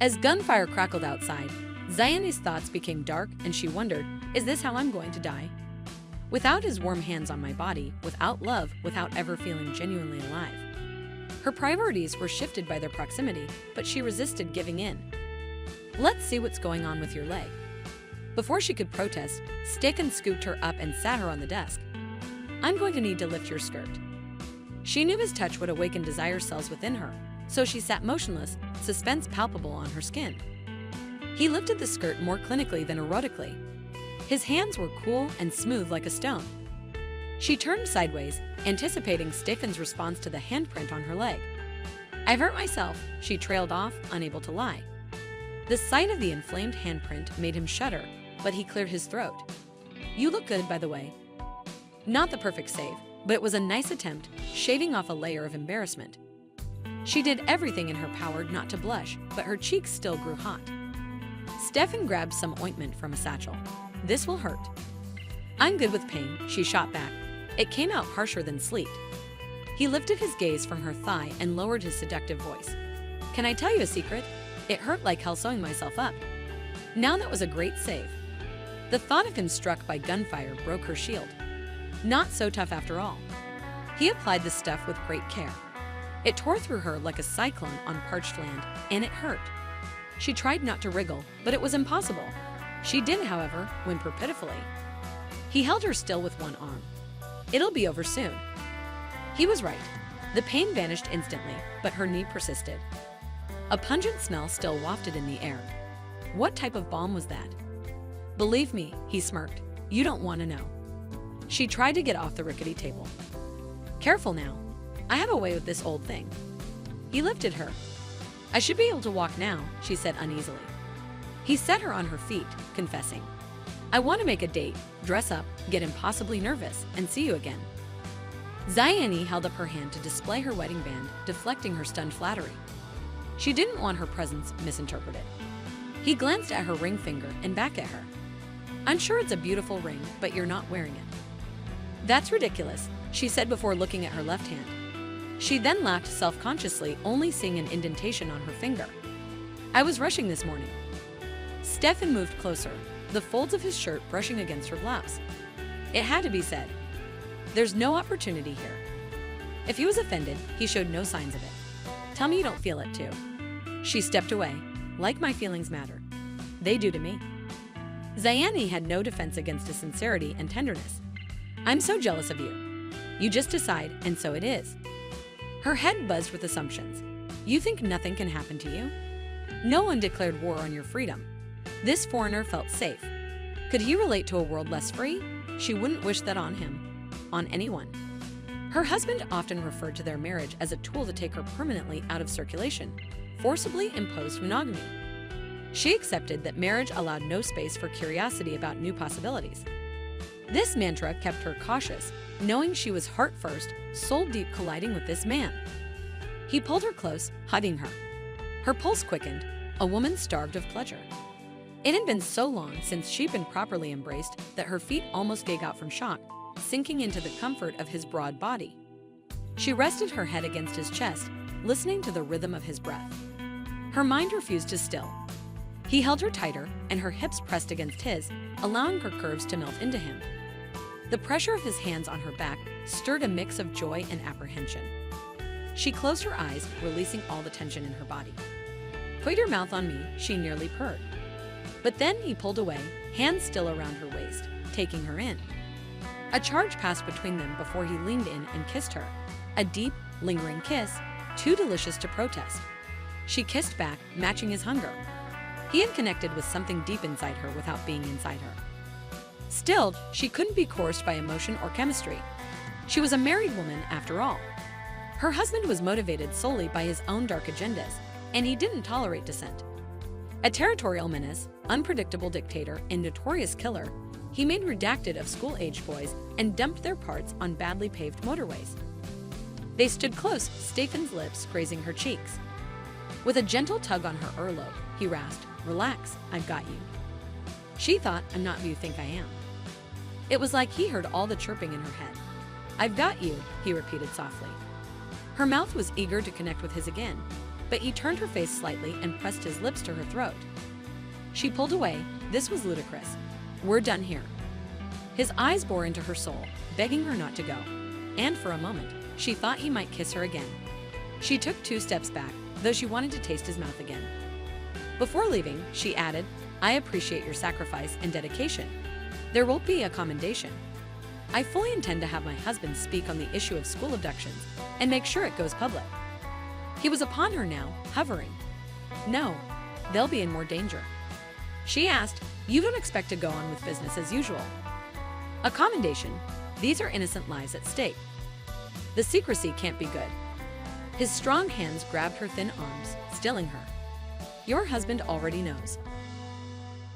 As gunfire crackled outside, Zayane's thoughts became dark and she wondered, is this how I'm going to die? Without his warm hands on my body, without love, without ever feeling genuinely alive. Her priorities were shifted by their proximity, but she resisted giving in. Let's see what's going on with your leg. Before she could protest, Stefan scooped her up and sat her on the desk. I'm going to need to lift your skirt. She knew his touch would awaken desire cells within her, so she sat motionless, suspense palpable on her skin. He lifted the skirt more clinically than erotically. His hands were cool and smooth like a stone. She turned sideways, anticipating Stefan's response to the handprint on her leg. I've hurt myself, she trailed off, unable to lie. The sight of the inflamed handprint made him shudder, but he cleared his throat. You look good, by the way. Not the perfect save, but it was a nice attempt, shaving off a layer of embarrassment. She did everything in her power not to blush, but her cheeks still grew hot. Stefan grabbed some ointment from a satchel. This will hurt. I'm good with pain, she shot back. It came out harsher than sleet. He lifted his gaze from her thigh and lowered his seductive voice. Can I tell you a secret? It hurt like hell sewing myself up. Now that was a great save. The thought of him struck by gunfire broke her shield. Not so tough after all. He applied the stuff with great care. It tore through her like a cyclone on parched land, and it hurt. She tried not to wriggle, but it was impossible. She did, however, whimper pitifully. He held her still with one arm. It'll be over soon. He was right. The pain vanished instantly, but her knee persisted. A pungent smell still wafted in the air. What type of balm was that? Believe me, he smirked. You don't want to know. She tried to get off the rickety table. Careful now. I have a way with this old thing. He lifted her. I should be able to walk now, she said uneasily. He set her on her feet, confessing. I want to make a date, dress up, get impossibly nervous, and see you again. Zayane held up her hand to display her wedding band, deflecting her stunned flattery. She didn't want her presence misinterpreted. He glanced at her ring finger and back at her. I'm sure it's a beautiful ring, but you're not wearing it. That's ridiculous, she said before looking at her left hand. She then laughed self-consciously, only seeing an indentation on her finger. I was rushing this morning. Stefan moved closer, the folds of his shirt brushing against her blouse. It had to be said. There's no opportunity here. If he was offended, he showed no signs of it. Tell me you don't feel it too. She stepped away. Like my feelings matter. They do to me. Zayane had no defense against his sincerity and tenderness. I'm so jealous of you. You just decide, and so it is. Her head buzzed with assumptions. You think nothing can happen to you? No one declared war on your freedom. This foreigner felt safe. Could he relate to a world less free? She wouldn't wish that on him, on anyone. Her husband often referred to their marriage as a tool to take her permanently out of circulation, forcibly imposed monogamy. She accepted that marriage allowed no space for curiosity about new possibilities. This mantra kept her cautious, knowing she was heart first, soul deep colliding with this man. He pulled her close, hugging her. Her pulse quickened, a woman starved of pleasure. It had been so long since she'd been properly embraced that her feet almost gave out from shock, sinking into the comfort of his broad body. She rested her head against his chest, listening to the rhythm of his breath. Her mind refused to still. He held her tighter, and her hips pressed against his, allowing her curves to melt into him. The pressure of his hands on her back stirred a mix of joy and apprehension. She closed her eyes, releasing all the tension in her body. Put your mouth on me, she nearly purred. But then he pulled away, hands still around her waist, taking her in. A charge passed between them before he leaned in and kissed her. A deep, lingering kiss, too delicious to protest. She kissed back, matching his hunger. He had connected with something deep inside her without being inside her. Still, she couldn't be coerced by emotion or chemistry. She was a married woman, after all. Her husband was motivated solely by his own dark agendas, and he didn't tolerate dissent. A territorial menace, unpredictable dictator, and notorious killer, he made redacted of school-aged boys and dumped their parts on badly paved motorways. They stood close, Stefan's lips grazing her cheeks. With a gentle tug on her earlobe, he rasped, Relax, I've got you. She thought, I'm not who you think I am. It was like he heard all the chirping in her head. I've got you, he repeated softly. Her mouth was eager to connect with his again, but he turned her face slightly and pressed his lips to her throat. She pulled away. This was ludicrous. We're done here. His eyes bore into her soul, begging her not to go. And for a moment, she thought he might kiss her again. She took 2 steps back, though she wanted to taste his mouth again. Before leaving, she added, I appreciate your sacrifice and dedication. There won't be a commendation. I fully intend to have my husband speak on the issue of school abductions and make sure it goes public. He was upon her now, hovering. No, they'll be in more danger. She asked, you don't expect to go on with business as usual. A commendation. These are innocent lives at stake. The secrecy can't be good. His strong hands grabbed her thin arms, stilling her. Your husband already knows.